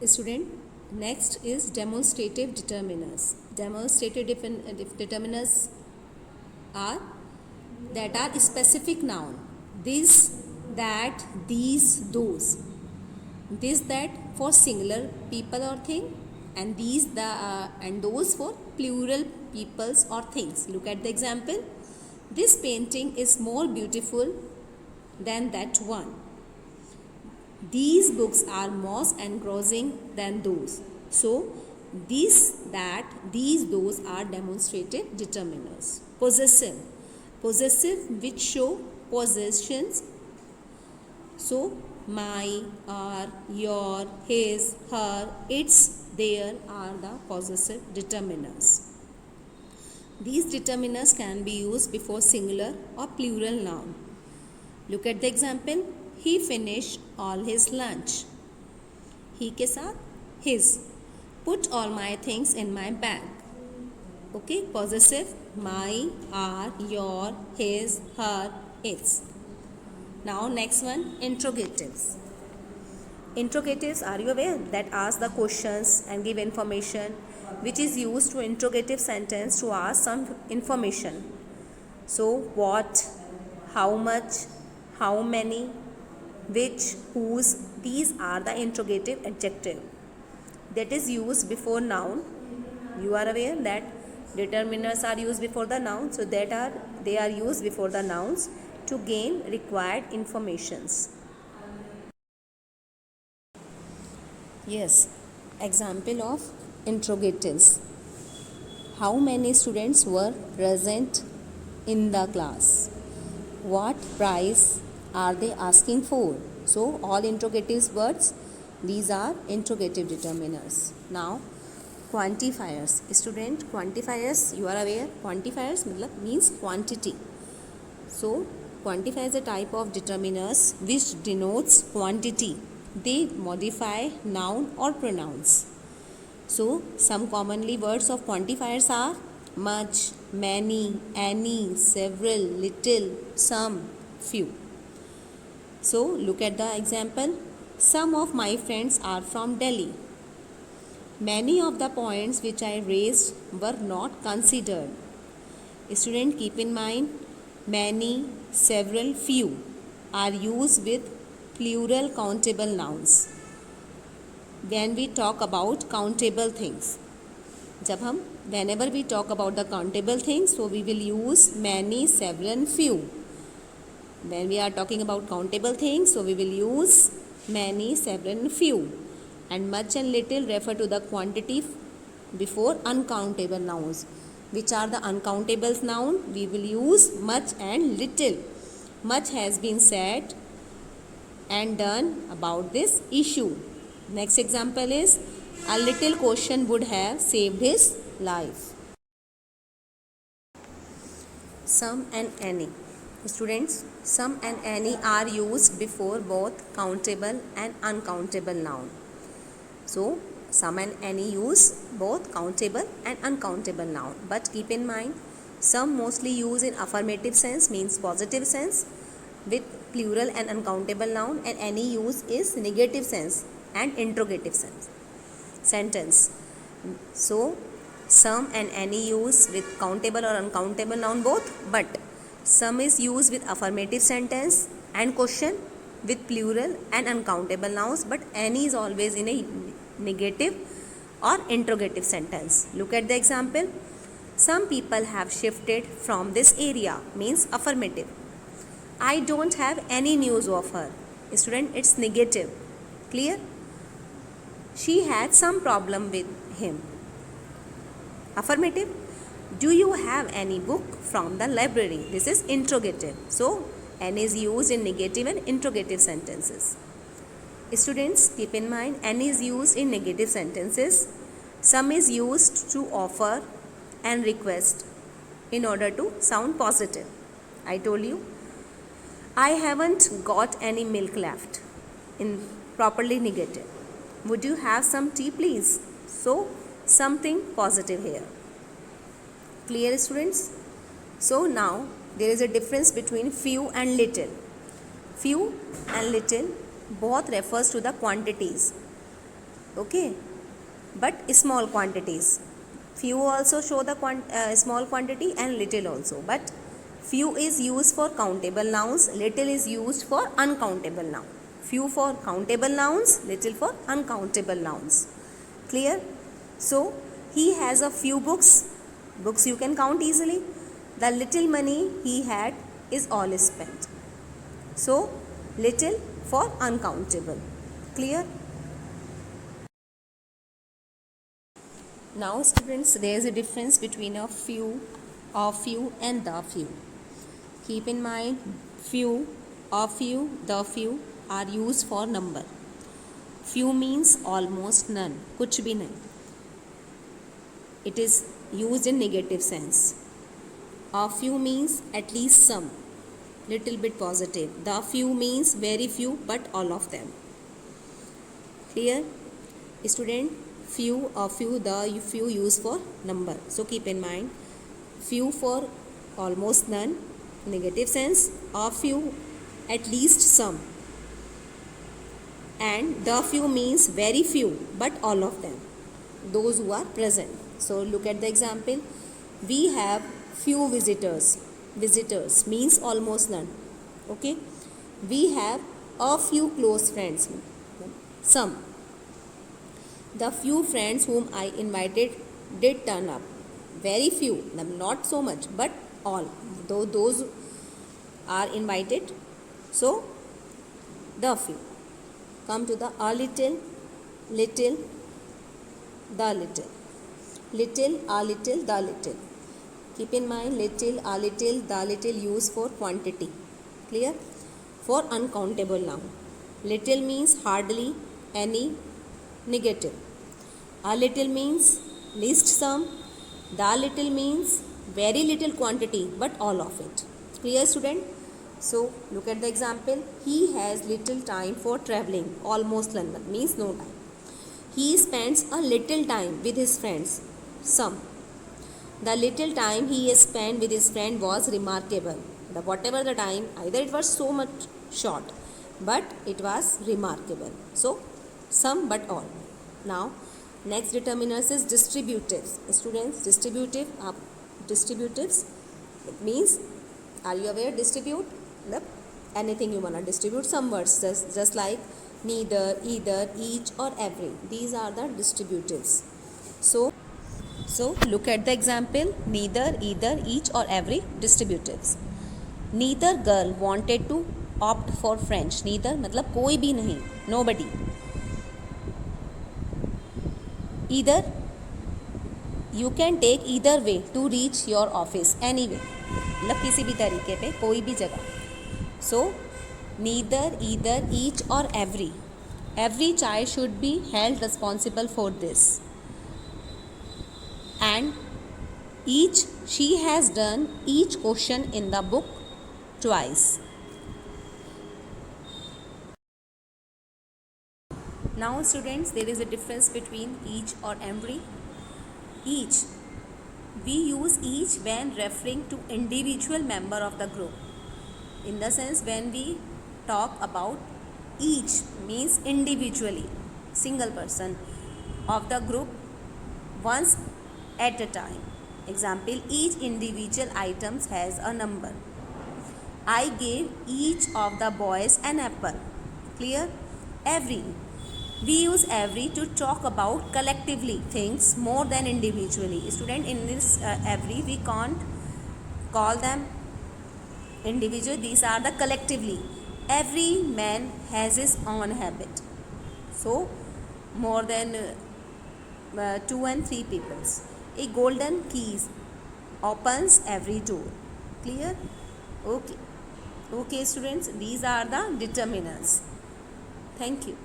Student, next is demonstrative determiners. Demonstrative determiners are that are specific noun. This, that, these, those. This, that for singular people or thing, and these and those for plural peoples or things. Look at the example. This painting is more beautiful than that one. These books are more engrossing than those. So, these, that, these, those are demonstrative determiners. Possessive. Possessive which show possessions. So, my, our, your, his, her, its, their are the possessive determiners. These determiners can be used before singular or plural noun. Look at the example. He finished all his lunch. He के साथ his. Put all my things in my bag. Okay, possessive my, our, your, his, her, its. Now next one, interrogatives. Interrogatives, are you aware, that ask the questions and give information, which is used to interrogative sentence to ask some information. So what, how much, how many, which, whose, these are the interrogative adjective that is used before noun. You are aware that determiners are used before the noun, so they are used before the nouns to gain required informations. Yes, example of interrogatives. How many students were present in the class? What price are they asking for? So all interrogative words, these are interrogative determiners. Now quantifiers. Student, quantifiers, you are aware, quantifiers means quantity. So quantifier is a type of determiners which denotes quantity. They modify noun or pronouns. So some commonly words of quantifiers are much, many, any, several, little, some, few. So look at the example. Some of my friends are from Delhi. Many of the points which I raised were not considered. Student, keep in mind, many, several, few are used with plural countable nouns when we talk about countable things. Whenever we talk about the countable things, so we will use many, several and few. When we are talking about countable things, so we will use many, several and few. And much and little refer to the quantity before uncountable nouns. Which are the uncountable noun? We will use much and little. Much has been said and done about this issue. Next example is, a little caution would have saved his life. Some and any. Students, some and any are used before both countable and uncountable noun. So, some and any use both countable and uncountable noun. But keep in mind, some mostly use in affirmative sense, means positive sense, with plural and uncountable noun, and any use is negative sense and interrogative sense. Sentence. So, some and any use with countable or uncountable noun both, but some is used with affirmative sentence and question with plural and uncountable nouns, but any is always in a negative or interrogative sentence. Look at the example. Some people have shifted from this area, means affirmative. I don't have any news of her. Student, it's negative. Clear? She had some problem with him. Affirmative. Do you have any book from the library? This is interrogative. So, N is used in negative and interrogative sentences. Students, keep in mind, N is used in negative sentences. Some is used to offer and request in order to sound positive. I told you, I haven't got any milk left, in properly negative. Would you have some tea, please? So, something positive here. Clear, students? So now there is a difference between few and little. Few and little both refers to the quantities. Okay, but small quantities. Few also show the small quantity and little also, but few is used for countable nouns, little is used for uncountable noun. Few for countable nouns, little for uncountable nouns. Clear? So he has a few books. Books you can count easily. The little money he had is all spent. So little for uncountable. Clear? Now students, there is a difference between a few and the few. Keep in mind, few, the few are used for number. Few means almost none, kuch bhi nahi. It is used in negative sense. A few means at least some, little bit positive. The few means very few but all of them. Clear? Student, few, a few, the few used for number. So keep in mind, few for almost none, negative sense, a few, at least some, and the few means very few but all of them, those who are present. So look at the example. We have few visitors. Visitors means almost none. Okay. We have a few close friends. Some. The few friends whom I invited did turn up. Very few, not so much, but all. Though those are invited. So, the few. Come to the a little, little, the little. Little, a little, the little. Keep in mind, little, a little, the little used for quantity. Clear? For uncountable noun. Little means hardly, any, negative. A little means least some. The little means very little quantity but all of it. Clear, student? So look at the example. He has little time for traveling. Almost London means no time. He spends a little time with his friends. Some. The little time he spent with his friend was remarkable. Whatever the time, either it was so much short, but it was remarkable. So some but all. Now next determiners is distributives. Students, distributives, it means, are you aware, distribute? Anything you want to distribute, some words, just like neither, either, each or every. These are the distributives. So look at the example. Neither, either, each or every, distributives. Neither girl wanted to opt for French. Neither मतलब कोई भी नहीं, nobody. Either, you can take either way to reach your office, anyway, मतलब किसी भी तरीके पे, कोई भी जगह. So neither, either, each or every child should be held responsible for this. And each, she has done each question in the book twice. Now students, there is a difference between each or every. Each, we use each when referring to individual member of the group. In the sense, when we talk about each means individually, single person of the group once at a time. Example, each individual items has a number. I gave each of the boys an apple. Clear? Every. We use every to talk about collectively things more than individually. Student, in this every, we can't call them individual. These are the collectively. Every man has his own habit. So, more than 2 and 3 peoples. A golden key opens every door. Clear? Okay. Okay, students, these are the determinants. Thank you.